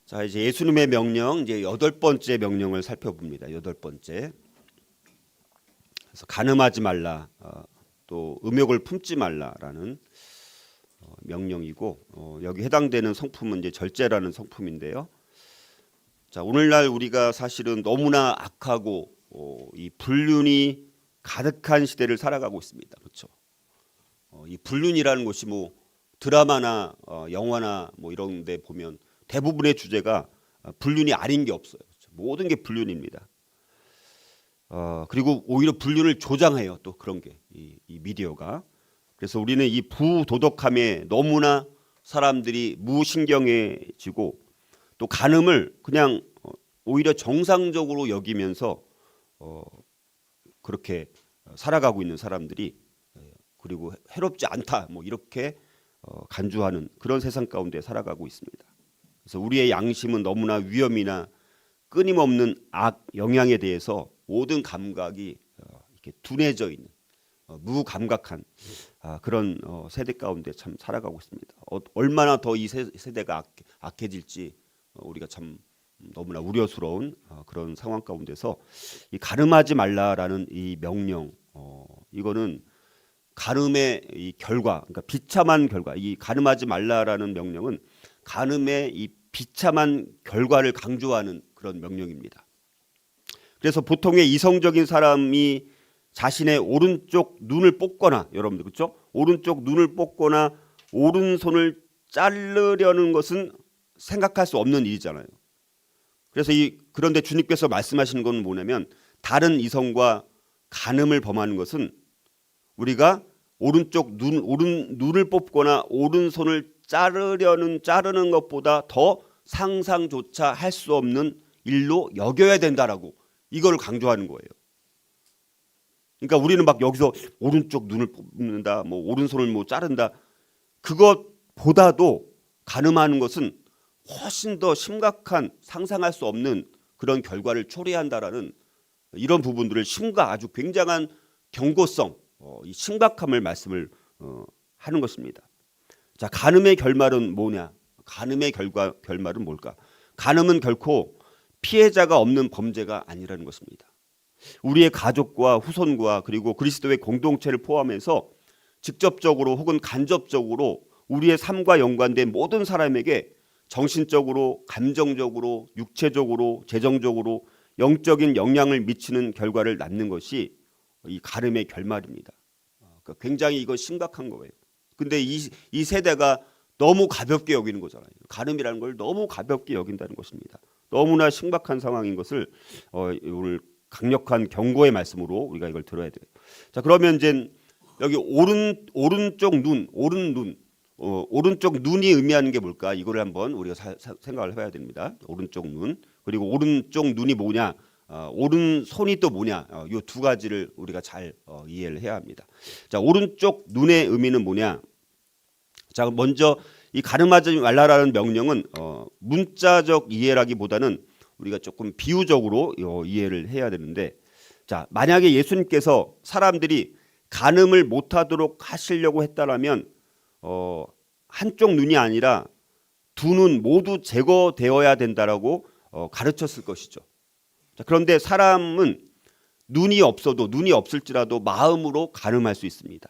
자, 이제 예수님의 명령, 이제 8번째 명령을 살펴봅니다. 8번째. 그래서 간음하지 말라, 또 음욕을 품지 말라라는 명령이고, 여기 해당되는 성품은 이제 절제라는 성품인데요. 자, 오늘날 우리가 사실은 너무나 악하고 이 불륜이 가득한 시대를 살아가고 있습니다. 그렇죠? 이 불륜이라는 것이 뭐 드라마나 영화나 뭐 이런 데 보면 대부분의 주제가 불륜이 아닌 게 없어요. 그렇죠? 모든 게 불륜입니다. 그리고 오히려 불륜을 조장해요. 또 그런 게 이 미디어가. 그래서 우리는 이 부도덕함에 너무나 사람들이 무신경해지고 또 간음을 그냥 오히려 정상적으로 여기면서 그렇게 살아가고 있는 사람들이, 그리고 해롭지 않다 뭐 이렇게 간주하는 그런 세상 가운데 살아가고 있습니다. 그래서 우리의 양심은 너무나 위험이나 끊임없는 악 영향에 대해서 모든 감각이 이렇게 둔해져 있는 무감각한 그런 세대 가운데 참 살아가고 있습니다. 얼마나 더 이 세대가 악해질지 우리가 참 너무나 우려스러운 그런 상황 가운데서 이 간음하지 말라라는 이 명령, 이거는 간음의 이 결과, 그러니까 비참한 결과, 이 간음하지 말라라는 명령은 간음의 이 비참한 결과를 강조하는 그런 명령입니다. 그래서 보통의 이성적인 사람이 자신의 오른쪽 눈을 뽑거나, 여러분들 그렇죠? 오른쪽 눈을 뽑거나 오른손을 자르려는 것은 생각할 수 없는 일이잖아요. 그래서 그런데 주님께서 말씀하시는 건 뭐냐면, 다른 이성과 간음을 범하는 것은 우리가 오른쪽 눈을 뽑거나 오른손을 자르는 것보다 더 상상조차 할 수 없는 일로 여겨야 된다라고 이걸 강조하는 거예요. 그러니까 우리는 막 여기서 오른쪽 눈을 뽑는다, 뭐 오른손을 뭐 자른다, 그것보다도 간음하는 것은 훨씬 더 심각한, 상상할 수 없는 그런 결과를 초래한다라는 이런 부분들을 아주 굉장한 경고성, 이 심각함을 말씀을 하는 것입니다. 자, 간음의 결말은 뭐냐? 간음의 결말은 뭘까? 간음은 결코 피해자가 없는 범죄가 아니라는 것입니다. 우리의 가족과 후손과 그리고 그리스도의 공동체를 포함해서 직접적으로 혹은 간접적으로 우리의 삶과 연관된 모든 사람에게 정신적으로, 감정적으로, 육체적으로, 재정적으로 영적인 영향을 미치는 결과를 낳는 것이 이 간음의 결말입니다. 그러니까 굉장히 이거 심각한 거예요. 근데 이 세대가 너무 가볍게 여기는 거잖아요. 간음이라는 걸 너무 가볍게 여긴다는 것입니다. 너무나 심각한 상황인 것을 오늘 강력한 경고의 말씀으로 우리가 이걸 들어야 돼요. 자, 그러면 이제 여기 오른쪽 눈, 오른쪽 눈이 의미하는 게 뭘까? 이거를 한번 우리가 생각을 해봐야 됩니다. 오른쪽 눈, 그리고 오른쪽 눈이 뭐냐, 오른손이 또 뭐냐, 이 두 가지를 우리가 잘 이해를 해야 합니다. 자, 오른쪽 눈의 의미는 뭐냐? 자, 먼저 이 간음하지 말라라는 명령은 문자적 이해라기보다는 우리가 조금 비유적으로 이해를 해야 되는데, 자, 만약에 예수님께서 사람들이 간음을 못하도록 하시려고 했다라면 한쪽 눈이 아니라 두 눈 모두 제거되어야 된다라고 가르쳤을 것이죠. 자, 그런데 사람은 눈이 없을지라도 마음으로 간음할 수 있습니다.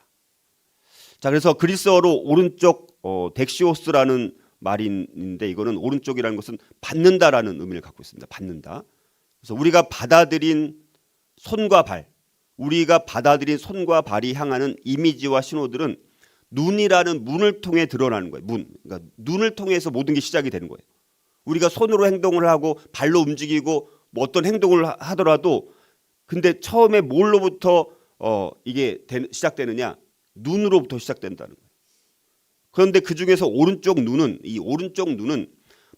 자, 그래서 그리스어로 오른쪽 덱시오스라는 말이 있는데, 이거는 오른쪽이라는 것은 받는다라는 의미를 갖고 있습니다. 받는다. 그래서 우리가 받아들인 손과 발이 향하는 이미지와 신호들은 눈이라는 문을 통해 드러나는 거예요. 그러니까 눈을 통해서 모든 게 시작이 되는 거예요. 우리가 손으로 행동을 하고 발로 움직이고 뭐 어떤 행동을 하더라도, 근데 처음에 뭘로부터 이게 시작되느냐? 눈으로부터 시작된다는 거예요. 그런데 그 중에서 오른쪽 눈은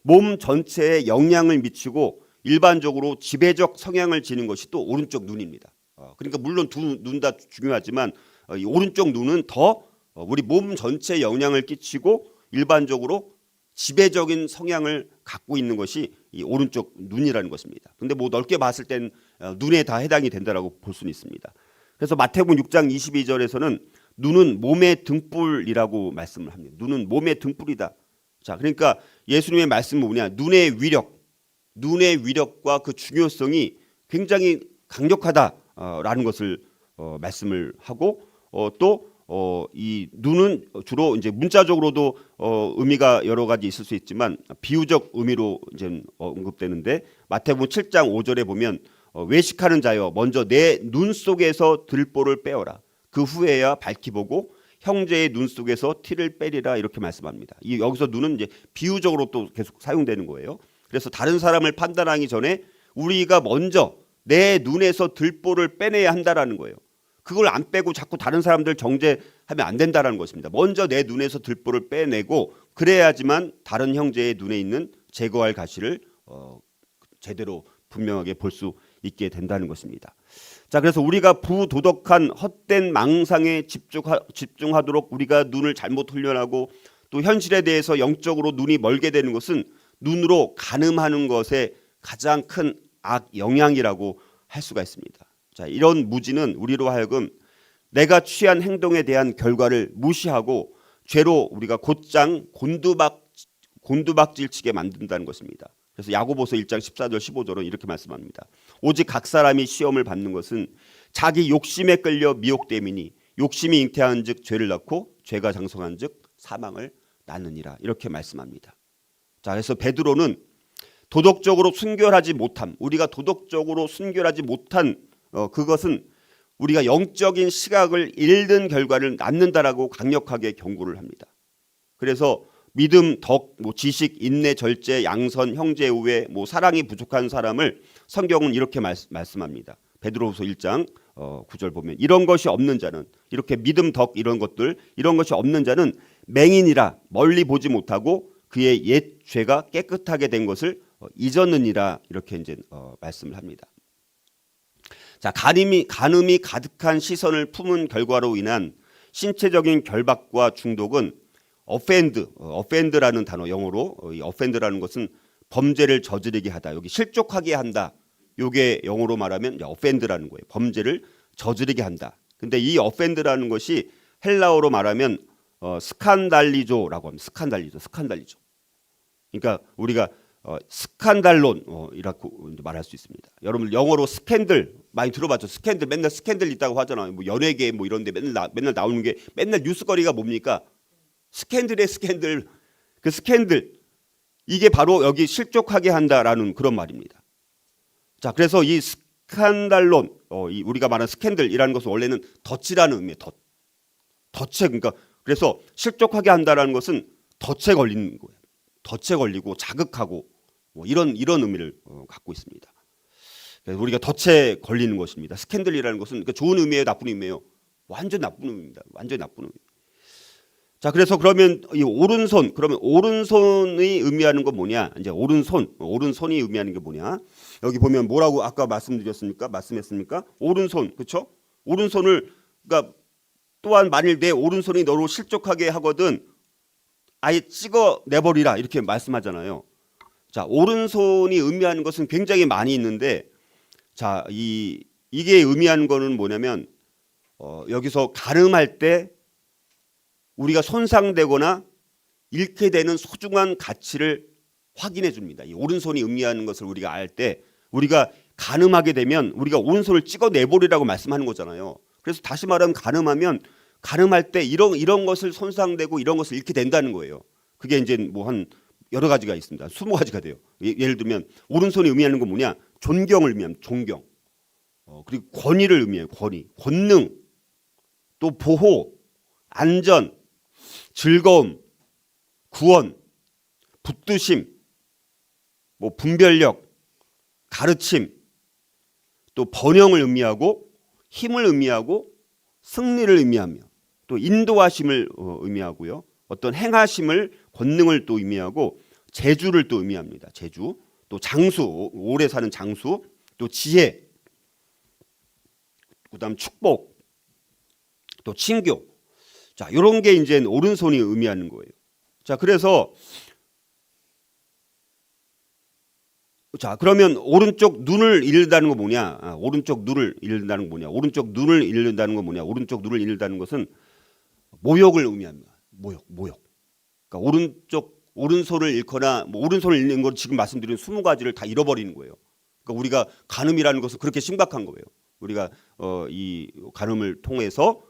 몸 전체에 영향을 미치고 일반적으로 지배적 성향을 지닌 것이 또 오른쪽 눈입니다. 그러니까 물론 두 눈 다 중요하지만 이 오른쪽 눈은 더 우리 몸 전체에 영향을 끼치고 일반적으로 지배적인 성향을 갖고 있는 것이 이 오른쪽 눈이라는 것입니다. 근데 뭐 넓게 봤을 땐 눈에 다 해당이 된다라고 볼 수는 있습니다. 그래서 마태복음 6장 22절에서는 눈은 몸의 등불이라고 말씀을 합니다. 눈은 몸의 등불이다. 자, 그러니까 예수님의 말씀은 뭐냐? 눈의 위력과 그 중요성이 굉장히 강력하다라는 것을 말씀을 하고 또 이 눈은 주로 이제 문자적으로도 의미가 여러 가지 있을 수 있지만 비유적 의미로 이제 언급되는데 마태복음 7장 5절에 보면 외식하는 자여 먼저 내 눈 속에서 들보를 빼어라. 그 후에야 밝히 보고 형제의 눈 속에서 티를 빼리라 이렇게 말씀합니다. 이 여기서 눈은 이제 비유적으로 또 계속 사용되는 거예요. 그래서 다른 사람을 판단하기 전에 우리가 먼저 내 눈에서 들보를 빼내야 한다라는 거예요. 그걸 안 빼고 자꾸 다른 사람들 정죄하면 안 된다라는 것입니다. 먼저 내 눈에서 들보를 빼내고 그래야지만 다른 형제의 눈에 있는 제거할 가시를 제대로 분명하게 볼 수 있게 된다는 것입니다. 자, 그래서 우리가 부도덕한 헛된 망상에 집중하도록 우리가 눈을 잘못 훈련하고 또 현실에 대해서 영적으로 눈이 멀게 되는 것은 눈으로 간음하는 것에 가장 큰 악 영향이라고 할 수가 있습니다. 자, 이런 무지는 우리로 하여금 내가 취한 행동에 대한 결과를 무시하고 죄로 우리가 곧장 곤두박질치게 만든다는 것입니다. 그래서 야고보서 1장 14절 15절은 이렇게 말씀합니다. 오직 각 사람이 시험을 받는 것은 자기 욕심에 끌려 미혹됨이니 욕심이 잉태한즉 죄를 낳고 죄가 장성한즉 사망을 낳느니라 이렇게 말씀합니다. 자, 그래서 베드로는 도덕적으로 순결하지 못함, 우리가 도덕적으로 순결하지 못한 그것은 우리가 영적인 시각을 잃는 결과를 낳는다라고 강력하게 경고를 합니다. 그래서 믿음, 덕, 지식, 인내, 절제, 양선, 형제 우애, 사랑이 부족한 사람을 성경은 이렇게 말씀합니다. 베드로후서 1장 9절 보면 이런 것이 없는 자는 이렇게 믿음, 덕 이런 것이 없는 자는 맹인이라 멀리 보지 못하고 그의 옛 죄가 깨끗하게 된 것을 잊었느니라 이렇게 이제 말씀을 합니다. 자, 간음이 가득한 시선을 품은 결과로 인한 신체적인 결박과 중독은 offend라는 단어 영어로 이 offend라는 것은 범죄를 저지르게 하다. 여기 실족하게 한다. 요게 영어로 말하면 offend라는 거예요. 범죄를 저지르게 한다. 근데 이 offend라는 것이 헬라어로 말하면 스칸달리조라고 합니다. 스칸달리조. 그러니까 우리가 스칸달론이라고 말할 수 있습니다. 여러분 영어로 스캔들 많이 들어봤죠? 스캔들 맨날 스캔들 있다고 하잖아요. 연예계 이런데 맨날 나오는 게 맨날 뉴스거리가 뭡니까? 스캔들의 스캔들. 그 스캔들 이게 바로 여기 실족하게 한다라는 그런 말입니다. 자, 그래서 이 스칸달론 우리가 말하는 스캔들이라는 것은 원래는 덫이라는 의미예요. 덫에 그러니까 그래서 실족하게 한다라는 것은 덫에 걸리는 거예요. 덫에 걸리고 자극하고 이런 의미를 갖고 있습니다. 그래서 우리가 덫에 걸리는 것입니다. 스캔들이라는 것은 그러니까 좋은 의미예요, 나쁜 의미예요? 완전 나쁜 의미입니다. 완전 나쁜 의미. 자, 그래서 그러면 이 오른손 그러면 오른손이 의미하는 건 뭐냐? 이제 오른손이 의미하는 게 뭐냐? 여기 보면 뭐라고 아까 말씀했습니까? 오른손, 그렇죠? 오른손을 그러니까 또한 만일 내 오른손이 너로 실족하게 하거든 아예 찍어 내버리라 이렇게 말씀하잖아요. 자, 오른손이 의미하는 것은 굉장히 많이 있는데 자, 이게 의미하는 거는 뭐냐면 여기서 가늠할 때 우리가 손상되거나 잃게 되는 소중한 가치를 확인해 줍니다. 이 오른손이 의미하는 것을 우리가 알 때 우리가 가늠하게 되면 우리가 오른손을 찍어 내버리라고 말씀하는 거잖아요. 그래서 다시 말하면 가늠할 때 이런 것을 손상되고 이런 것을 잃게 된다는 거예요. 그게 이제 한 여러 가지가 있습니다. 20가지가 돼요. 예를 들면 오른손이 의미하는 건 뭐냐? 존경을 의미합니다. 존경. 그리고 권위를 의미해요. 권능, 또 보호, 안전, 즐거움, 구원, 붙드심, 분별력, 가르침, 또 번영을 의미하고 힘을 의미하고 승리를 의미하며 또 인도하심을 의미하고요. 어떤 행하심을 권능을 또 의미하고 재주를 또 의미합니다. 재주, 또 장수, 오래 사는 장수, 또 지혜, 그다음 축복, 또 친교. 자, 이런 게 이제 오른손이 의미하는 거예요. 자, 그래서 자, 그러면 오른쪽 눈을 잃는다는 거 뭐냐? 오른쪽 눈을 잃는다는 거 뭐냐? 오른쪽 눈을 잃는다는 거 뭐냐? 오른쪽 눈을 잃는다는 것은 모욕을 의미합니다. 모욕. 그러니까 오른손을 잃거나 뭐 오른손을 잃는 걸 지금 말씀드린 20가지를 다 잃어버리는 거예요. 그러니까 우리가 간음이라는 것은 그렇게 심각한 거예요. 우리가 이 간음을 통해서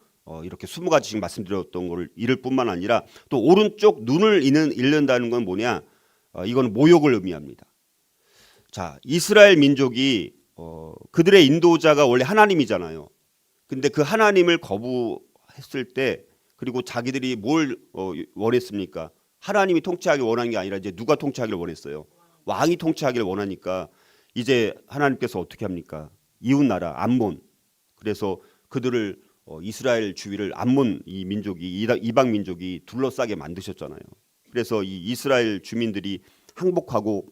이렇게 20가지 지금 말씀드렸던 거를 잃을 뿐만 아니라 또 오른쪽 눈을 잃는다는 건 뭐냐? 이건 모욕을 의미합니다. 자, 이스라엘 민족이 그들의 인도자가 원래 하나님이잖아요. 근데 그 하나님을 거부했을 때 그리고 자기들이 뭘 원했습니까? 하나님이 통치하길 원하는 게 아니라 이제 누가 통치하기를 원했어요? 왕이 통치하기를 원하니까 이제 하나님께서 어떻게 합니까? 이웃 나라 암몬. 그래서 그들을 이스라엘 주위를 암몬 이 민족이 이방 민족이 둘러싸게 만드셨잖아요. 그래서 이 이스라엘 주민들이 항복하고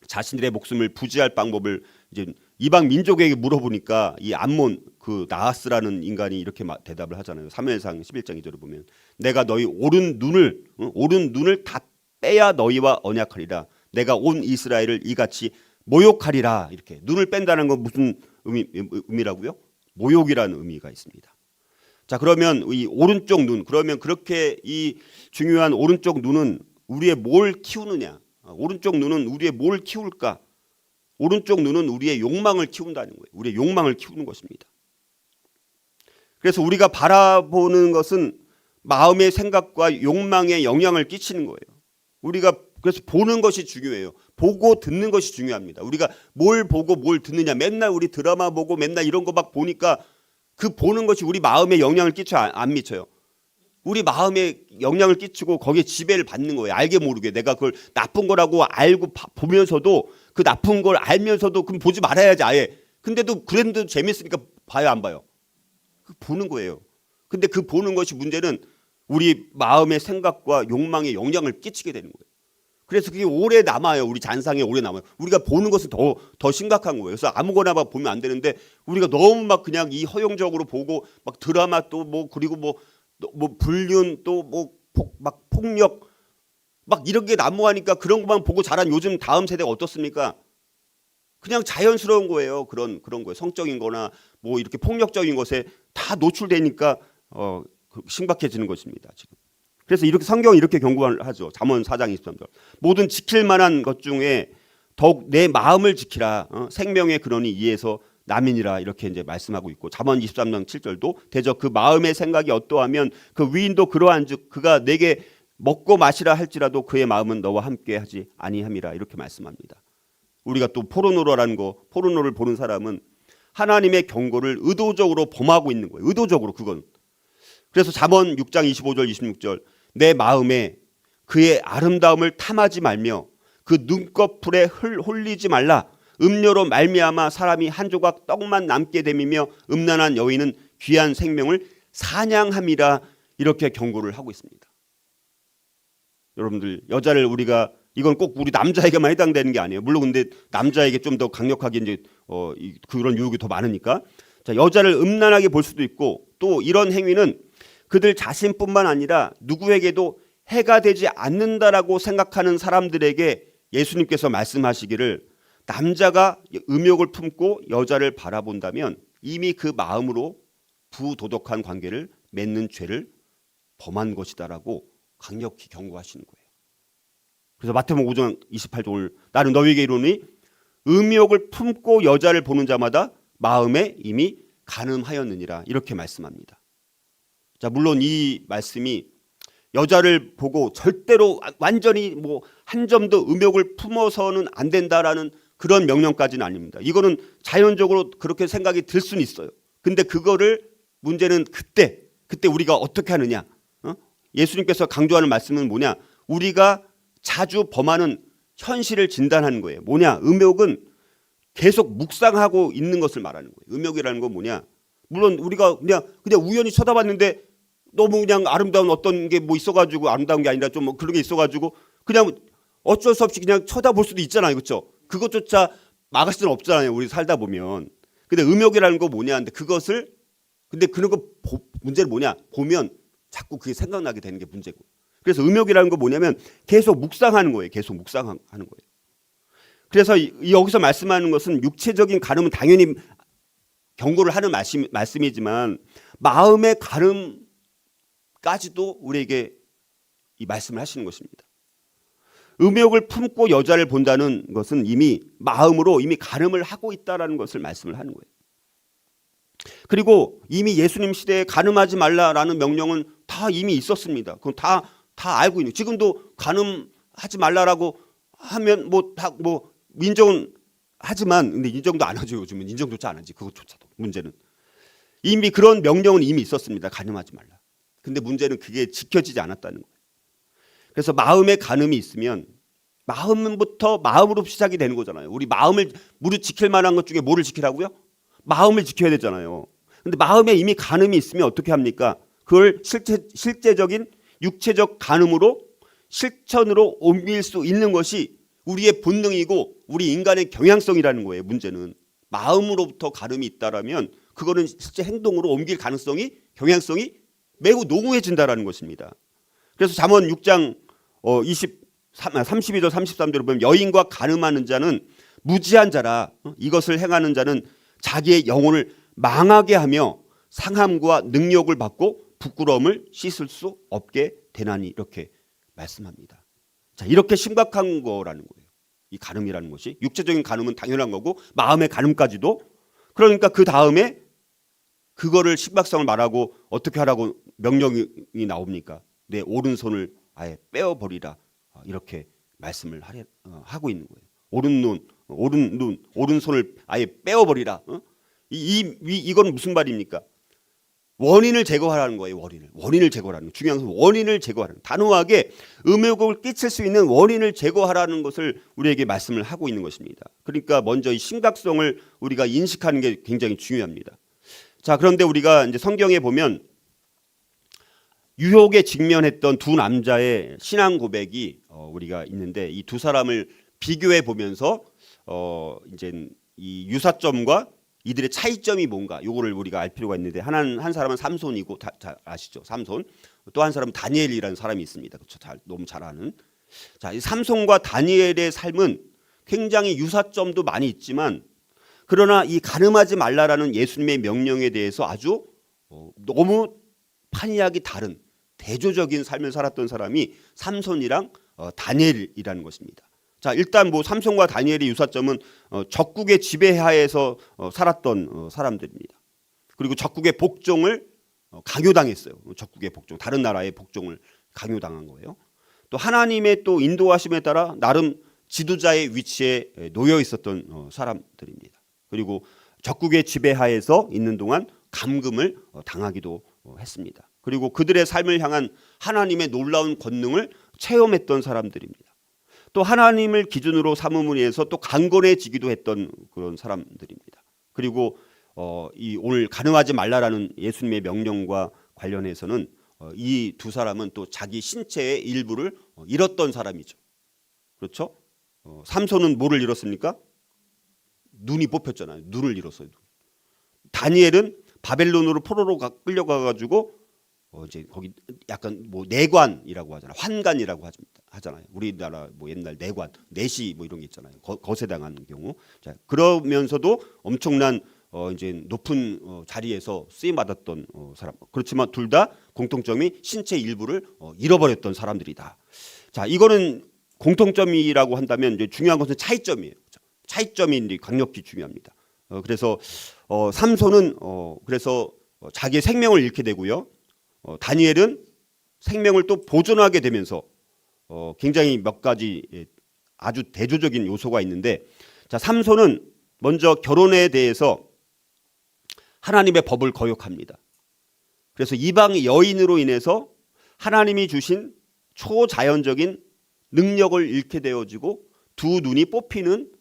자신들의 목숨을 부지할 방법을 이제 이방 민족에게 물어보니까 이 암몬 그 나하스라는 인간이 이렇게 대답을 하잖아요. 사무엘상 11장 2절을 보면 내가 너희 오른 눈을 다 빼야 너희와 언약하리라. 내가 온 이스라엘을 이같이 모욕하리라. 이렇게 눈을 뺀다는 건 무슨 의미라고요? 모욕이라는 의미가 있습니다. 자, 그러면 이 오른쪽 눈, 그러면 그렇게 이 중요한 오른쪽 눈은 우리의 뭘 키우느냐? 오른쪽 눈은 우리의 뭘 키울까? 오른쪽 눈은 우리의 욕망을 키운다는 거예요. 우리의 욕망을 키우는 것입니다. 그래서 우리가 바라보는 것은 마음의 생각과 욕망에 영향을 끼치는 거예요. 우리가 그래서 보는 것이 중요해요. 보고 듣는 것이 중요합니다. 우리가 뭘 보고 뭘 듣느냐. 맨날 우리 드라마 보고 맨날 이런 거 막 보니까 그 보는 것이 우리 마음에 영향을 끼쳐요? 안 미쳐요? 우리 마음에 영향을 끼치고 거기에 지배를 받는 거예요. 알게 모르게 내가 그걸 나쁜 거라고 알고 보면서도 그 나쁜 걸 알면서도 그럼 보지 말아야지 아예. 근데도 그래도 재밌으니까 봐요 안 봐요? 보는 거예요. 근데 그 보는 것이 문제는 우리 마음의 생각과 욕망에 영향을 끼치게 되는 거예요. 그래서 그게 오래 남아요. 우리 잔상에 오래 남아요. 우리가 보는 것은 더 심각한 거예요. 그래서 아무거나 막 보면 안 되는데 우리가 너무 막 그냥 이 허용적으로 보고 막 드라마 또 뭐 그리고 뭐 불륜 또 뭐 막 폭력 막 이런 게 난무하니까 그런 것만 보고 자란 요즘 다음 세대가 어떻습니까? 그냥 자연스러운 거예요. 그런 거예요. 성적인 거나 뭐 이렇게 폭력적인 것에 다 노출되니까 심각해지는 것입니다. 지금. 그래서 이렇게 성경이 이렇게 경고를 하죠. 잠언 4장 23절. 모든 지킬 만한 것 중에 더욱 내 마음을 지키라. 생명의 근원이 이에서 남이니라 이렇게 이제 말씀하고 있고 잠언 23장 7절도 대적 그 마음의 생각이 어떠하면 그 위인도 그러한즉 그가 내게 먹고 마시라 할지라도 그의 마음은 너와 함께 하지 아니함이라 이렇게 말씀합니다. 우리가 또 포르노를 보는 사람은 하나님의 경고를 의도적으로 범하고 있는 거예요. 의도적으로 그건. 그래서 잠언 6장 25절 26절 내 마음에 그의 아름다움을 탐하지 말며 그 눈꺼풀에 홀리지 말라. 음료로 말미암아 사람이 한 조각 떡만 남게 됨이며 음란한 여인은 귀한 생명을 사냥함이라 이렇게 경고를 하고 있습니다. 여러분들 여자를 우리가 이건 꼭 우리 남자에게만 해당되는 게 아니에요. 물론 근데 남자에게 좀 더 강력하게 이제 그런 유혹이 더 많으니까 자, 여자를 음란하게 볼 수도 있고 또 이런 행위는 그들 자신뿐만 아니라 누구에게도 해가 되지 않는다라고 생각하는 사람들에게 예수님께서 말씀하시기를 남자가 음욕을 품고 여자를 바라본다면 이미 그 마음으로 부도덕한 관계를 맺는 죄를 범한 것이다라고 강력히 경고하시는 거예요. 그래서 마태복음 5장 28절 나는 너희에게 이르노니 음욕을 품고 여자를 보는 자마다 마음에 이미 간음하였느니라 이렇게 말씀합니다. 자, 물론 이 말씀이 여자를 보고 절대로 완전히 뭐 한 점도 음욕을 품어서는 안 된다라는 그런 명령까지는 아닙니다. 이거는 자연적으로 그렇게 생각이 들 수는 있어요. 근데 그거를 문제는 그때 우리가 어떻게 하느냐? 예수님께서 강조하는 말씀은 뭐냐? 우리가 자주 범하는 현실을 진단하는 거예요. 뭐냐? 음욕은 계속 묵상하고 있는 것을 말하는 거예요. 음욕이라는 건 뭐냐? 물론 우리가 그냥 우연히 쳐다봤는데 너무 그냥 아름다운 어떤 게 뭐 있어가지고 아름다운 게 아니라 좀 뭐 그런 게 있어가지고 그냥 어쩔 수 없이 그냥 쳐다볼 수도 있잖아요. 그렇죠? 그것조차 막을 수는 없잖아요. 우리 살다 보면. 근데 음욕이라는 거 뭐냐? 근데 그런 거 문제는 뭐냐? 보면 자꾸 그게 생각나게 되는 게 문제고. 그래서 음욕이라는 거 뭐냐면 계속 묵상하는 거예요. 계속 묵상하는 거예요. 그래서 여기서 말씀하는 것은 육체적인 가늠은 당연히 경고를 하는 말씀이지만 마음의 가늠까지도 우리에게 이 말씀을 하시는 것입니다. 음욕을 품고 여자를 본다는 것은 이미 마음으로 이미 간음을 하고 있다라는 것을 말씀을 하는 거예요. 그리고 이미 예수님 시대에 간음하지 말라라는 명령은 다 이미 있었습니다. 그건 다 알고 있는. 지금도 간음하지 말라라고 하면 인정은 하지만 근데 인정도 안 하죠. 요즘은 인정조차 안 하지. 그것조차도 문제는 이미 그런 명령은 이미 있었습니다. 간음하지 말라. 근데 문제는 그게 지켜지지 않았다는 거예요. 그래서 마음에 간음이 있으면 마음으로 시작이 되는 거잖아요. 우리 마음을 무릇 지킬 만한 것 중에 뭐를 지키라고요? 마음을 지켜야 되잖아요. 근데 마음에 이미 간음이 있으면 어떻게 합니까? 그걸 실제적인 육체적 간음으로 실천으로 옮길 수 있는 것이 우리의 본능이고 우리 인간의 경향성이라는 거예요. 문제는 마음으로부터 간음이 있다라면 그거는 실제 행동으로 옮길 가능성이 경향성이 매우 농후해진다라는 것입니다. 그래서 잠언 6장 32절 33절을 보면 여인과 간음하는 자는 무지한 자라 이것을 행하는 자는 자기의 영혼을 망하게 하며 상함과 능욕을 받고 부끄러움을 씻을 수 없게 되나니 이렇게 말씀합니다. 자, 이렇게 심각한 거라는 거예요. 이 간음이라는 것이 육체적인 간음은 당연한 거고 마음의 간음까지도. 그러니까 그 다음에 그거를 심각성을 말하고 어떻게 하라고 명령이 나옵니까? 내 오른손을 아예 빼어버리라 이렇게 말씀을 하고 있는 거예요. 오른손을 아예 빼어버리라. 이건 무슨 말입니까? 원인을 제거하라는 거예요. 원인을 제거하라는 거예요. 중요한 것은 원인을 제거하라는 거예요. 단호하게 음욕을 끼칠 수 있는 원인을 제거하라는 것을 우리에게 말씀을 하고 있는 것입니다. 그러니까 먼저 이 심각성을 우리가 인식하는 게 굉장히 중요합니다. 자, 그런데 우리가 이제 성경에 보면 유혹에 직면했던 두 남자의 신앙 고백이 우리가 있는데 이 두 사람을 비교해 보면서 이제 이 유사점과 이들의 차이점이 뭔가 요거를 우리가 알 필요가 있는데 한 사람은 삼손이고 잘 아시죠? 삼손. 또 한 사람은 다니엘이라는 사람이 있습니다. 그렇죠? 너무 잘 아는. 자, 이 삼손과 다니엘의 삶은 굉장히 유사점도 많이 있지만 그러나 이 간음하지 말라라는 예수님의 명령에 대해서 아주 너무 판이하기 다른 대조적인 삶을 살았던 사람이 삼손이랑 다니엘이라는 것입니다. 자, 일단 삼손과 다니엘의 유사점은 적국의 지배하에서 살았던 사람들입니다. 그리고 적국의 복종을 강요당했어요. 적국의 복종, 다른 나라의 복종을 강요당한 거예요. 또 하나님의 또 인도하심에 따라 나름 지도자의 위치에 놓여 있었던 사람들입니다. 그리고 적국의 지배하에서 있는 동안 감금을 당하기도 했습니다. 그리고 그들의 삶을 향한 하나님의 놀라운 권능을 체험했던 사람들입니다. 또 하나님을 기준으로 삼음으로 인해서 또 강건해지기도 했던 그런 사람들입니다. 그리고 이 오늘 간음하지 말라라는 예수님의 명령과 관련해서는 이 두 사람은 또 자기 신체의 일부를 잃었던 사람이죠. 그렇죠? 삼손은 뭐를 잃었습니까? 눈이 뽑혔잖아요. 눈을 잃었어요. 다니엘은 바벨론으로 포로로 끌려가 가지고 이제 거기 약간 내관이라고 하잖아요. 환관이라고 하잖아요. 우리나라 옛날 내관, 내시 이런 게 있잖아요. 거세당한 경우. 자, 그러면서도 엄청난 이제 높은 자리에서 쓰임 받았던 사람. 그렇지만 둘 다 공통점이 신체 일부를 잃어버렸던 사람들이다. 자, 이거는 공통점이라고 한다면 이제 중요한 것은 차이점이에요. 차이점이 이제 강력히 중요합니다. 그래서 삼손은 그래서 자기의 생명을 잃게 되고요. 다니엘은 생명을 또 보존하게 되면서 굉장히 몇 가지 아주 대조적인 요소가 있는데, 자, 삼손은 먼저 결혼에 대해서 하나님의 법을 거역합니다. 그래서 이방 여인으로 인해서 하나님이 주신 초자연적인 능력을 잃게 되어지고 두 눈이 뽑히는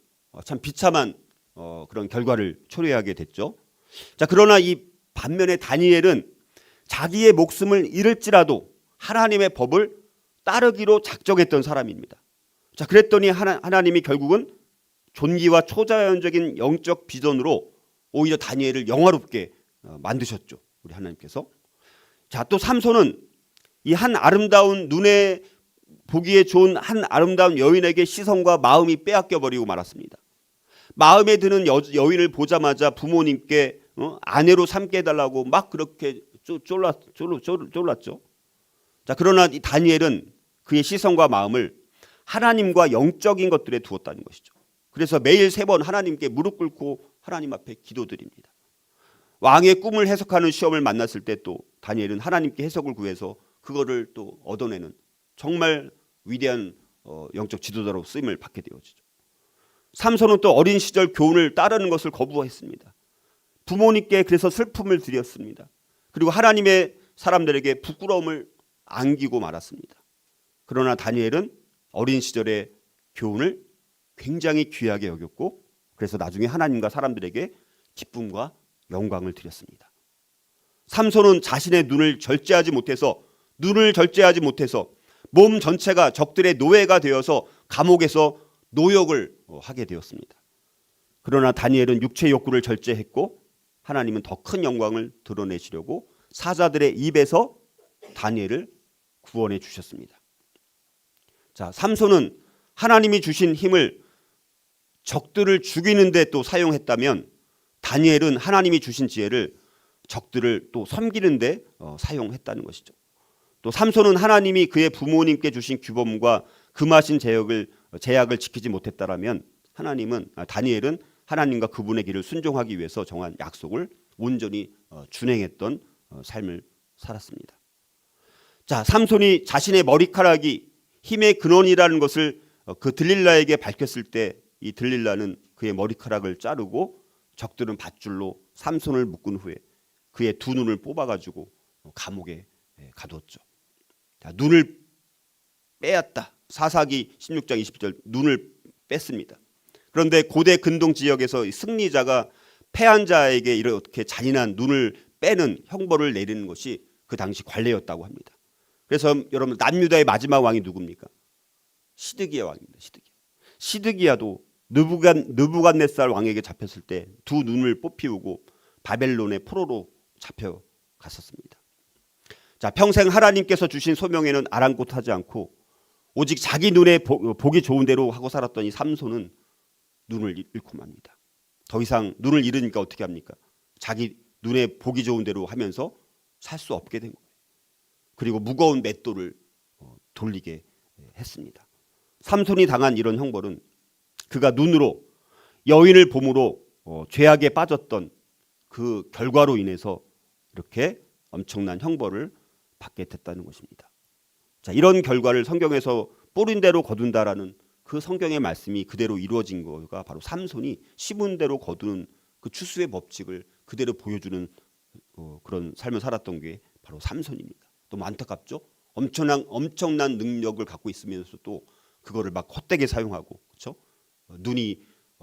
참 비참한 그런 결과를 초래하게 됐죠. 자, 그러나 이 반면에 다니엘은 자기의 목숨을 잃을지라도 하나님의 법을 따르기로 작정했던 사람입니다. 자, 그랬더니 하나님이 결국은 존귀와 초자연적인 영적 비전으로 오히려 다니엘을 영화롭게 만드셨죠. 우리 하나님께서. 자, 또 삼손은 이 한 아름다운 눈에 보기에 좋은 한 아름다운 여인에게 시선과 마음이 빼앗겨 버리고 말았습니다. 마음에 드는 여인을 보자마자 부모님께 아내로 삼게 해달라고 막 그렇게 쫄랐죠. 자, 그러나 이 다니엘은 그의 시선과 마음을 하나님과 영적인 것들에 두었다는 것이죠. 그래서 매일 3번 하나님께 무릎 꿇고 하나님 앞에 기도드립니다. 왕의 꿈을 해석하는 시험을 만났을 때 또 다니엘은 하나님께 해석을 구해서 그거를 또 얻어내는 정말 위대한 영적 지도자로 쓰임을 받게 되어지죠. 삼손은 또 어린 시절 교훈을 따르는 것을 거부했습니다. 부모님께 그래서 슬픔을 드렸습니다. 그리고 하나님의 사람들에게 부끄러움을 안기고 말았습니다. 그러나 다니엘은 어린 시절의 교훈을 굉장히 귀하게 여겼고 그래서 나중에 하나님과 사람들에게 기쁨과 영광을 드렸습니다. 삼손은 자신의 눈을 절제하지 못해서 몸 전체가 적들의 노예가 되어서 감옥에서 노역을 하게 되었습니다. 그러나 다니엘은 육체 욕구를 절제했고 하나님은 더 큰 영광을 드러내시려고 사자들의 입에서 다니엘을 구원해 주셨습니다. 자, 삼손은 하나님이 주신 힘을 적들을 죽이는 데 또 사용했다면 다니엘은 하나님이 주신 지혜를 적들을 또 섬기는 데 사용했다는 것이죠. 또 삼손은 하나님이 그의 부모님께 주신 규범과 금하신 제약을 지키지 못했다라면 다니엘은 하나님과 그분의 길을 순종하기 위해서 정한 약속을 온전히 준행했던 삶을 살았습니다. 자, 삼손이 자신의 머리카락이 힘의 근원이라는 것을 그 들릴라에게 밝혔을 때 이 들릴라는 그의 머리카락을 자르고 적들은 밧줄로 삼손을 묶은 후에 그의 2눈을 뽑아가지고 감옥에 가두었죠. 자, 눈을 빼앗다. 사사기 16장 20절 눈을 뺐습니다. 그런데 고대 근동 지역에서 승리자가 패한 자에게 이렇게 잔인한 눈을 빼는 형벌을 내리는 것이 그 당시 관례였다고 합니다. 그래서 여러분 남유다의 마지막 왕이 누굽니까? 시드기야 왕입니다. 시드기야도 느부갓네살 왕에게 잡혔을 때 2눈을 뽑히우고 바벨론의 포로로 잡혀갔었습니다. 자, 평생 하나님께서 주신 소명에는 아랑곳하지 않고 오직 자기 눈에 보기 좋은 대로 하고 살았던 이 삼손은 눈을 잃고 맙니다. 더 이상 눈을 잃으니까 어떻게 합니까? 자기 눈에 보기 좋은 대로 하면서 살 수 없게 된 거예요. 그리고 무거운 맷돌을 돌리게 했습니다. 삼손이 당한 이런 형벌은 그가 눈으로 여인을 봄으로 죄악에 빠졌던 그 결과로 인해서 이렇게 엄청난 형벌을 받게 됐다는 것입니다. 자, 이런 결과를 성경에서 뿌린 대로 거둔다라는 그 성경의 말씀이 그대로 이루어진 거가 바로 삼손이 심은 대로 거두는 그 추수의 법칙을 그대로 보여주는 그런 삶을 살았던 게 바로 삼손입니다. 너무 안타깝죠? 엄청난 능력을 갖고 있으면서도 그거를 막 헛되게 사용하고, 그렇죠? 눈이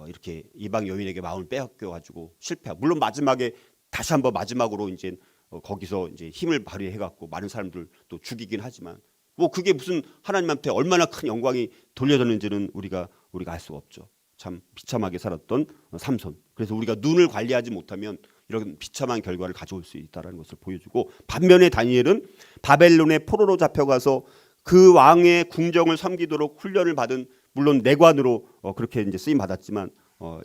이렇게 이방 여인에게 마음을 빼앗겨가지고 실패하고, 물론 마지막에 다시 한번 마지막으로 이제 거기서 이제 힘을 발휘해갖고 많은 사람들 또 죽이긴 하지만 뭐 그게 무슨 하나님한테 얼마나 큰 영광이 돌려졌는지는 우리가 알 수가 없죠. 참 비참하게 살았던 삼손. 그래서 우리가 눈을 관리하지 못하면 이런 비참한 결과를 가져올 수 있다는 것을 보여주고, 반면에 다니엘은 바벨론의 포로로 잡혀가서 그 왕의 궁정을 섬기도록 훈련을 받은, 물론 내관으로 그렇게 이제 쓰임 받았지만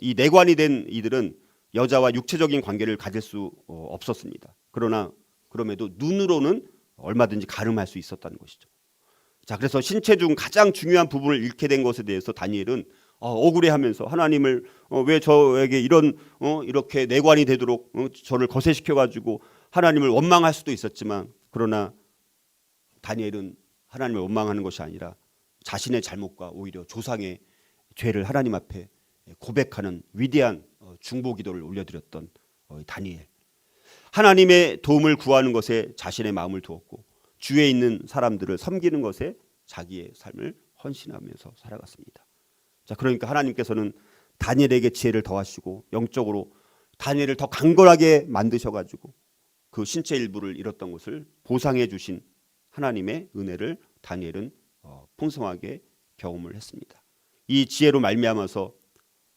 이 내관이 된 이들은 여자와 육체적인 관계를 가질 수 없었습니다. 그럼에도 눈으로는 얼마든지 가늠할 수 있었다는 것이죠. 자, 그래서 신체 중 가장 중요한 부분을 잃게 된 것에 대해서 다니엘은 억울해하면서 하나님을 왜 저에게 이렇게 내관이 되도록 저를 거세시켜 가지고 하나님을 원망할 수도 있었지만, 그러나 다니엘은 하나님을 원망하는 것이 아니라 자신의 잘못과 오히려 조상의 죄를 하나님 앞에 고백하는 위대한 중보 기도를 올려드렸던 다니엘. 하나님의 도움을 구하는 것에 자신의 마음을 두었고 주위에 있는 사람들을 섬기는 것에 자기의 삶을 헌신하면서 살아갔습니다. 자, 그러니까 하나님께서는 다니엘에게 지혜를 더하시고 영적으로 다니엘을 더 강건하게 만드셔가지고 그 신체 일부를 잃었던 것을 보상해 주신 하나님의 은혜를 다니엘은 풍성하게 경험을 했습니다. 이 지혜로 말미암아서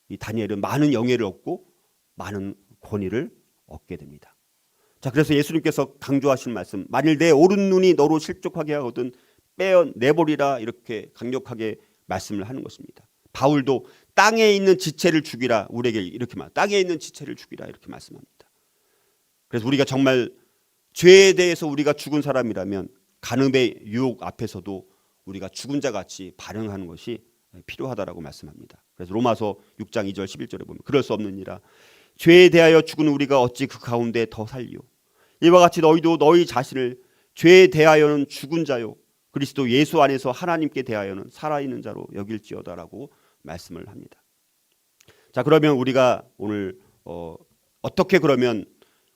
이 다니엘은 많은 영예를 얻고 많은 권위를 얻게 됩니다. 자, 그래서 예수님께서 강조하신 말씀, 만일 내 오른 눈이 너로 실족하게 하거든 빼어내버리라, 이렇게 강력하게 말씀을 하는 것입니다. 바울도 땅에 있는 지체를 죽이라, 우리에게 이렇게 땅에 있는 지체를 죽이라 이렇게 말씀합니다. 그래서 우리가 정말 죄에 대해서 우리가 죽은 사람이라면 간음의 유혹 앞에서도 우리가 죽은 자 같이 반응하는 것이 필요하다라고 말씀합니다. 그래서 로마서 6장 2절 11절에 보면 그럴 수 없느니라 죄에 대하여 죽은 우리가 어찌 그 가운데 더 살리요 이와 같이 너희도 너희 자신을 죄에 대하여는 죽은 자요 그리스도 예수 안에서 하나님께 대하여는 살아있는 자로 여길지어다라고 말씀을 합니다. 자, 그러면 우리가 오늘 어떻게 그러면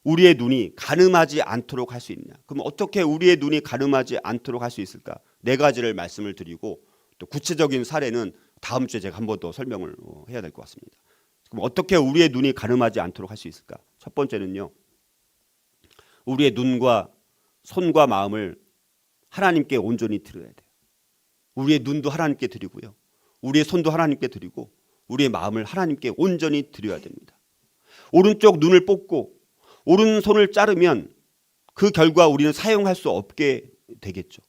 우리의 눈이 가늠하지 않도록 할 수 있냐? 그럼 어떻게 우리의 눈이 가늠하지 않도록 할 수 있을까? 네 가지를 말씀을 드리고 또 구체적인 사례는 다음 주에 제가 한 번 더 설명을 해야 될 것 같습니다. 그럼 어떻게 우리의 눈이 가늠하지 않도록 할 수 있을까? 첫 번째는요. 우리의 눈과 손과 마음을 하나님께 온전히 드려야 돼요. 우리의 눈도 하나님께 드리고요. 우리의 손도 하나님께 드리고 우리의 마음을 하나님께 온전히 드려야 됩니다. 오른쪽 눈을 뽑고 오른손을 자르면 그 결과 우리는 사용할 수 없게 되겠죠.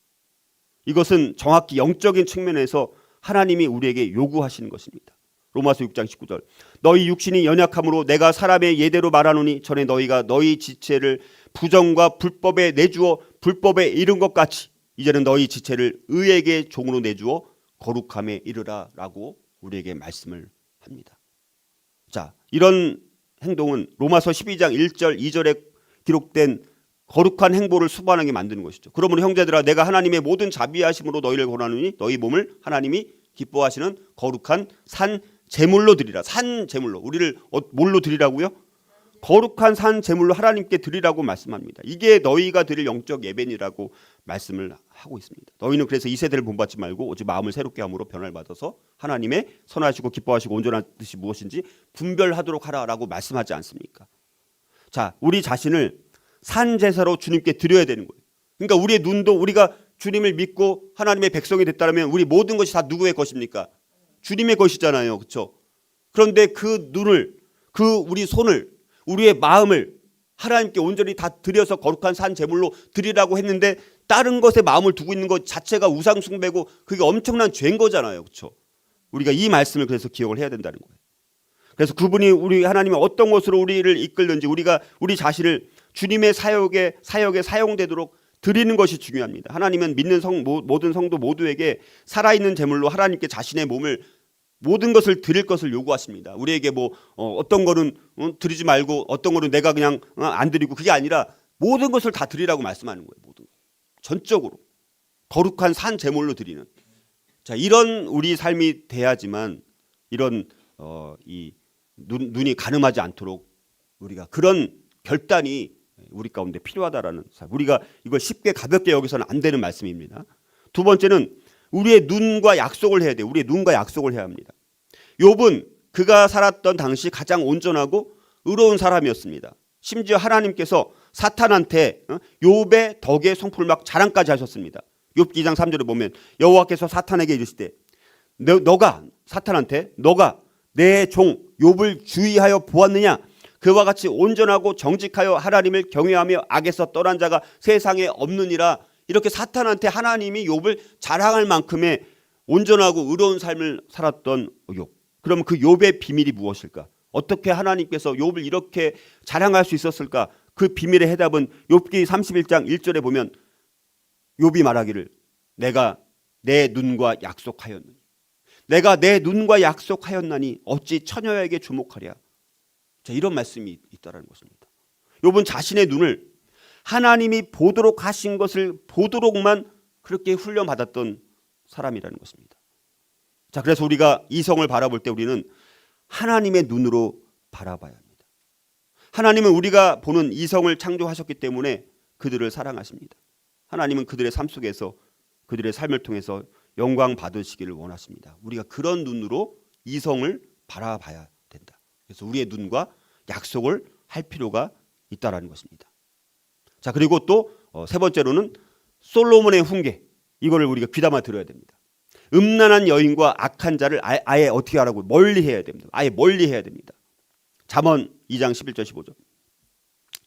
이것은 정확히 영적인 측면에서 하나님이 우리에게 요구하시는 것입니다. 로마서 6장 19절 너희 육신이 연약함으로 내가 사람의 예대로 말하노니 전에 너희가 너희 지체를 부정과 불법에 내주어 불법에 이른 것 같이 이제는 너희 지체를 의에게 종으로 내주어 거룩함에 이르라 라고 우리에게 말씀을 합니다. 자, 이런 행동은 로마서 12장 1절 2절에 기록된 거룩한 행보를 수반하게 만드는 것이죠. 그러므로 형제들아 내가 하나님의 모든 자비하심으로 너희를 권하노니 너희 몸을 하나님이 기뻐하시는 거룩한 산 제물로 드리라. 산 제물로. 우리를 뭘로 드리라고요? 거룩한 산 제물로 하나님께 드리라고 말씀합니다. 이게 너희가 드릴 영적 예배니라고 말씀을 하고 있습니다. 너희는 그래서 이 세대를 본받지 말고 오직 마음을 새롭게 함으로 변화를 받아서 하나님의 선하시고 기뻐하시고 온전한 뜻이 무엇인지 분별하도록 하라라고 말씀하지 않습니까? 자, 우리 자신을 산 제사로 주님께 드려야 되는 거예요. 그러니까 우리의 눈도 우리가 주님을 믿고 하나님의 백성이 됐다면 우리 모든 것이 다 누구의 것입니까? 주님의 것이잖아요. 그렇죠? 그런데 그 눈을, 그 우리 손을, 우리의 마음을 하나님께 온전히 다 드려서 거룩한 산 제물로 드리라고 했는데 다른 것에 마음을 두고 있는 것 자체가 우상 숭배고 그게 엄청난 죄인 거잖아요. 그렇죠? 우리가 이 말씀을 그래서 기억을 해야 된다는 거예요. 그래서 그분이 우리 하나님이 어떤 것으로 우리를 이끌든지 우리가 우리 자신을 주님의 사역에 사용되도록 드리는 것이 중요합니다. 하나님은 믿는 모든 성도 모두에게 살아있는 제물로 하나님께 자신의 몸을 모든 것을 드릴 것을 요구하십니다. 우리에게 어떤 거는 드리지 말고 어떤 거는 내가 그냥 안 드리고 그게 아니라 모든 것을 다 드리라고 말씀하는 거예요. 모든 것. 전적으로 거룩한 산 제물로 드리는. 자, 이런 우리 삶이 돼야지만 이런 이 눈이 가늠하지 않도록 우리가 그런 결단이 우리 가운데 필요하다라는 삶. 우리가 이걸 쉽게 가볍게 여기서는 안 되는 말씀입니다. 두 번째는 우리의 눈과 약속을 해야 돼요. 우리의 눈과 약속을 해야 합니다. 욥은 그가 살았던 당시 가장 온전하고 의로운 사람이었습니다. 심지어 하나님께서 사탄한테 욥의 덕의 성품을 막 자랑까지 하셨습니다. 욥기 2장 3절에 보면 여호와께서 사탄에게 이르시되 너가 사탄한테 너가 내 종 욥을 주의하여 보았느냐? 그와 같이 온전하고 정직하여 하나님을 경외하며 악에서 떠난 자가 세상에 없느니라. 이렇게 사탄한테 하나님이 욥을 자랑할 만큼의 온전하고 의로운 삶을 살았던 욥. 그럼 그 욥의 비밀이 무엇일까? 어떻게 하나님께서 욥을 이렇게 자랑할 수 있었을까? 그 비밀의 해답은 욥기 31장 1절에 보면 욥이 말하기를 내가 내 눈과 약속하였느니 내가 내 눈과 약속하였나니 어찌 처녀에게 주목하랴. 자, 이런 말씀이 있다라는 것입니다. 욥은 자신의 눈을 하나님이 보도록 하신 것을 보도록만 그렇게 훈련받았던 사람이라는 것입니다. 자, 그래서 우리가 이성을 바라볼 때 우리는 하나님의 눈으로 바라봐야 합니다. 하나님은 우리가 보는 이성을 창조하셨기 때문에 그들을 사랑하십니다. 하나님은 그들의 삶 속에서 그들의 삶을 통해서 영광 받으시기를 원하십니다. 우리가 그런 눈으로 이성을 바라봐야 된다. 그래서 우리의 눈과 약속을 할 필요가 있다라는 것입니다. 자, 그리고 또 세 번째로는 솔로몬의 훈계, 이거를 우리가 귀담아 들어야 됩니다. 음란한 여인과 악한 자를 아예 어떻게 하라고? 멀리해야 됩니다. 아예 멀리해야 됩니다. 잠언 2장 11절 15절.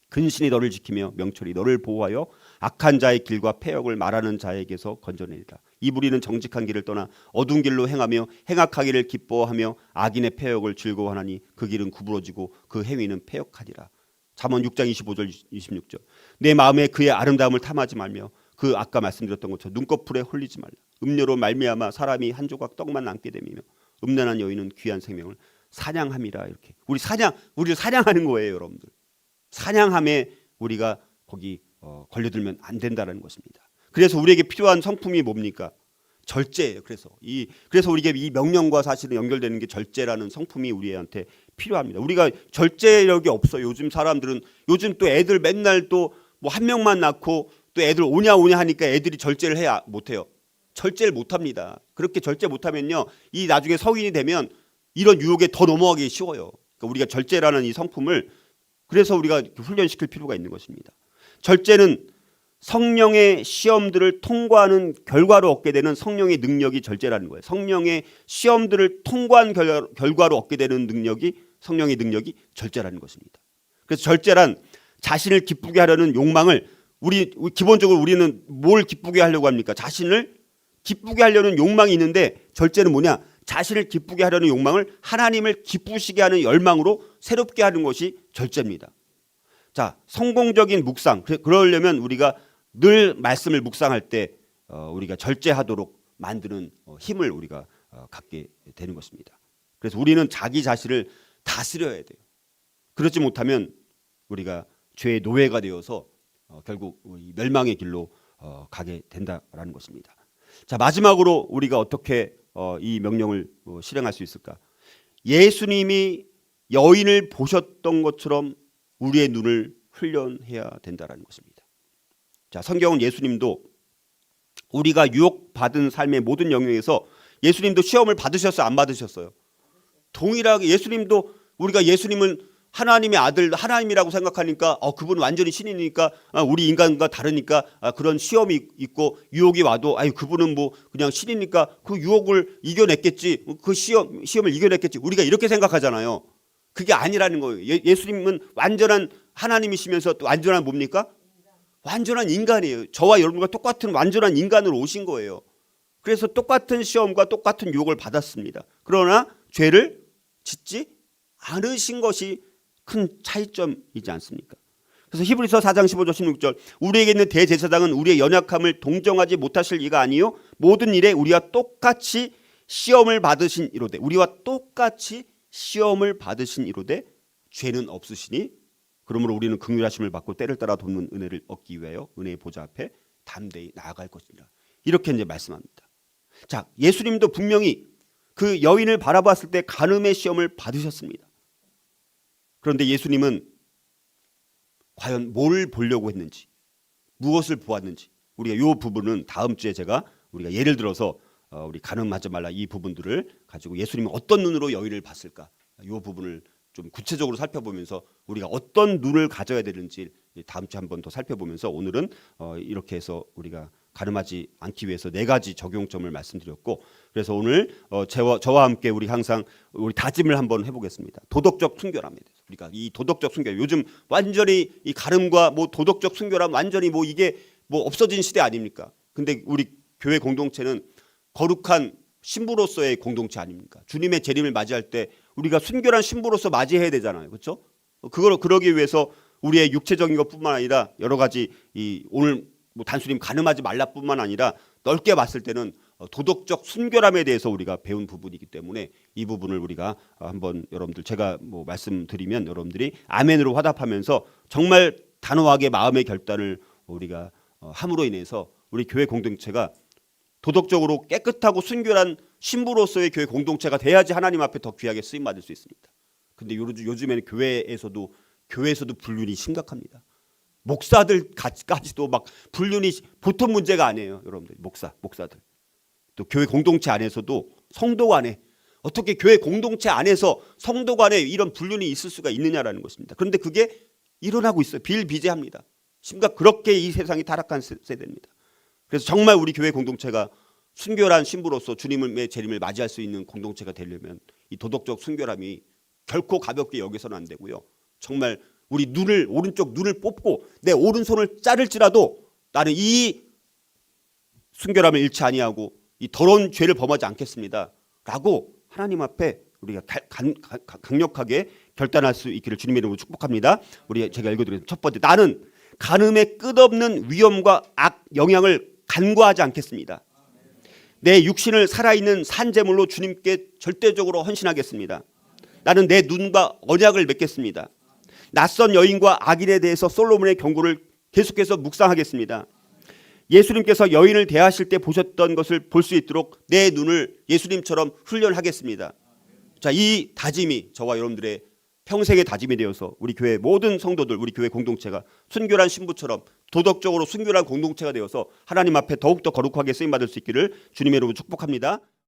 근신이 너를 지키며 명철이 너를 보호하여 악한 자의 길과 패역을 말하는 자에게서 건져내리라. 이 무리는 정직한 길을 떠나 어두운 길로 행하며 행악하기를 기뻐하며 악인의 패역을 즐거워하나니 그 길은 구부러지고 그 행위는 패역하리라. 잠언 6장 25절 26절. 내 마음에 그의 아름다움을 탐하지 말며 그 아까 말씀드렸던 것처럼 눈꺼풀에 홀리지 말라. 음료로 말미암아 사람이 한 조각 떡만 남게 됨이며 음란한 여인은 귀한 생명을 사냥함이라. 이렇게 우리를 사냥하는 거예요, 여러분들. 사냥함에 우리가 거기 걸려들면 안 된다는 것입니다. 그래서 우리에게 필요한 성품이 뭡니까? 절제예요. 그래서 우리에게 이 명령과 사실은 연결되는 게 절제라는 성품이 우리한테 필요합니다. 우리가 절제력이 없어요. 요즘 사람들은 요즘 또 애들 맨날 또 뭐 한 명만 낳고 또 애들 오냐 하니까 애들이 절제를 해야 못해요. 절제를 못합니다. 그렇게 절제 못하면요, 이 나중에 성인이 되면 이런 유혹에 더 넘어가기 쉬워요. 그러니까 우리가 절제라는 이 성품을 그래서 우리가 훈련시킬 필요가 있는 것입니다. 절제는 성령의 시험들을 통과하는 결과로 얻게 되는 성령의 능력이 절제라는 거예요. 성령의 시험들을 통과한 결과로 얻게 되는 능력이 성령의 능력이 절제라는 것입니다. 그래서 절제란 자신을 기쁘게 하려는 욕망을 기본적으로 우리는 뭘 기쁘게 하려고 합니까? 자신을 기쁘게 하려는 욕망이 있는데 절제는 뭐냐? 자신을 기쁘게 하려는 욕망을 하나님을 기쁘시게 하는 열망으로 새롭게 하는 것이 절제입니다. 자, 성공적인 묵상. 그러려면 우리가 늘 말씀을 묵상할 때 우리가 절제하도록 만드는 힘을 우리가 갖게 되는 것입니다. 그래서 우리는 자기 자신을 다스려야 돼요. 그렇지 못하면 우리가 죄의 노예가 되어서 결국 멸망의 길로 가게 된다라는 것입니다. 자, 마지막으로 우리가 어떻게 이 명령을 실행할 수 있을까? 예수님이 여인을 보셨던 것처럼 우리의 눈을 훈련해야 된다라는 것입니다. 자, 성경은 예수님도 우리가 유혹받은 삶의 모든 영역에서 예수님도 시험을 받으셨어요, 안 받으셨어요? 동일하게 예수님도 우리가 예수님은 하나님의 아들, 하나님이라고 생각하니까 그분은 완전히 신이니까 우리 인간과 다르니까 그런 시험이 있고 유혹이 와도 그분은 뭐 그냥 신이니까 그 유혹을 이겨냈겠지, 그 시험을 이겨냈겠지, 우리가 이렇게 생각하잖아요. 그게 아니라는 거예요. 예수님은 완전한 하나님이시면서 또 완전한 뭡니까? 완전한 인간이에요. 저와 여러분과 똑같은 완전한 인간으로 오신 거예요. 그래서 똑같은 시험과 똑같은 유혹을 받았습니다. 그러나 죄를 짓지 않으신 것이 큰 차이점이지 않습니까? 그래서 히브리서 4장 15절 16절 우리에게 있는 대제사장은 우리의 연약함을 동정하지 못하실 이가 아니요 모든 일에 우리와 똑같이 시험을 받으신 이로되 죄는 없으시니 그러므로 우리는 긍휼하심을 받고 때를 따라 돕는 은혜를 얻기 위하여 은혜의 보좌 앞에 담대히 나아갈 것이니라. 이렇게 이제 말씀합니다. 자, 예수님도 분명히 그 여인을 바라봤을 때 간음의 시험을 받으셨습니다. 그런데 예수님은 과연 뭘 보려고 했는지, 무엇을 보았는지, 우리가 이 부분은 다음 주에 우리가 예를 들어서 우리 간음하지 말라 이 부분들을 가지고 예수님은 어떤 눈으로 여인을 봤을까, 이 부분을 좀 구체적으로 살펴보면서 우리가 어떤 눈을 가져야 되는지 다음 주에 한번 더 살펴보면서 오늘은 이렇게 해서 우리가 가늠하지 않기 위해서 4가지 적용점을 말씀드렸고, 그래서 오늘 저와 함께 우리 항상 우리 다짐을 한번 해보겠습니다. 도덕적 순결함에 대해서 우리가 이 도덕적 순결, 요즘 완전히 이 가늠과 뭐 도덕적 순결함 완전히 뭐 이게 뭐 없어진 시대 아닙니까? 근데 우리 교회 공동체는 거룩한 신부로서의 공동체 아닙니까? 주님의 재림을 맞이할 때 우리가 순결한 신부로서 맞이해야 되잖아요, 그렇죠? 그러기 위해서 우리의 육체적인 것뿐만 아니라 여러 가지 오늘 뭐 단순히 간음하지 말라뿐만 아니라 넓게 봤을 때는 도덕적 순결함에 대해서 우리가 배운 부분이기 때문에 이 부분을 우리가 한번 여러분들 제가 뭐 말씀드리면 여러분들이 아멘으로 화답하면서 정말 단호하게 마음의 결단을 우리가 함으로 인해서 우리 교회 공동체가 도덕적으로 깨끗하고 순결한 신부로서의 교회 공동체가 돼야지 하나님 앞에 더 귀하게 쓰임 받을 수 있습니다. 근데 요즘에는 교회에서도 불륜이 심각합니다. 목사들까지도 막 불륜이 보통 문제가 아니에요, 여러분들. 목사들 또 교회 공동체 안에서도 성도 간에 어떻게 교회 공동체 안에서 성도 간에 이런 불륜이 있을 수가 있느냐라는 것입니다. 그런데 그게 일어나고 있어요. 비일비재합니다. 그렇게 이 세상이 타락한 세대입니다. 그래서 정말 우리 교회 공동체가 순결한 신부로서 주님의 재림을 맞이할 수 있는 공동체가 되려면 이 도덕적 순결함이 결코 가볍게 여기서는 안 되고요. 정말 우리 오른쪽 눈을 뽑고 내 오른손을 자를지라도 나는 이 순결함을 잃지 아니하고 이 더러운 죄를 범하지 않겠습니다 라고 하나님 앞에 우리가 강력하게 결단할 수 있기를 주님의 이름으로 축복합니다. 제가 읽어드리는 첫 번째, 나는 간음의 끝없는 위험과 악 영향을 간과하지 않겠습니다. 내 육신을 살아있는 산제물로 주님께 절대적으로 헌신하겠습니다. 나는 내 눈과 언약을 맺겠습니다. 낯선 여인과 악인에 대해서 솔로몬의 경고를 계속해서 묵상하겠습니다. 예수님께서 여인을 대하실 때 보셨던 것을 볼 수 있도록 내 눈을 예수님처럼 훈련하겠습니다. 자, 이 다짐이 저와 여러분들의 평생의 다짐이 되어서 우리 교회 모든 성도들, 우리 교회 공동체가 순결한 신부처럼 도덕적으로 순결한 공동체가 되어서 하나님 앞에 더욱더 거룩하게 쓰임받을 수 있기를 주님의 이름으로 축복합니다.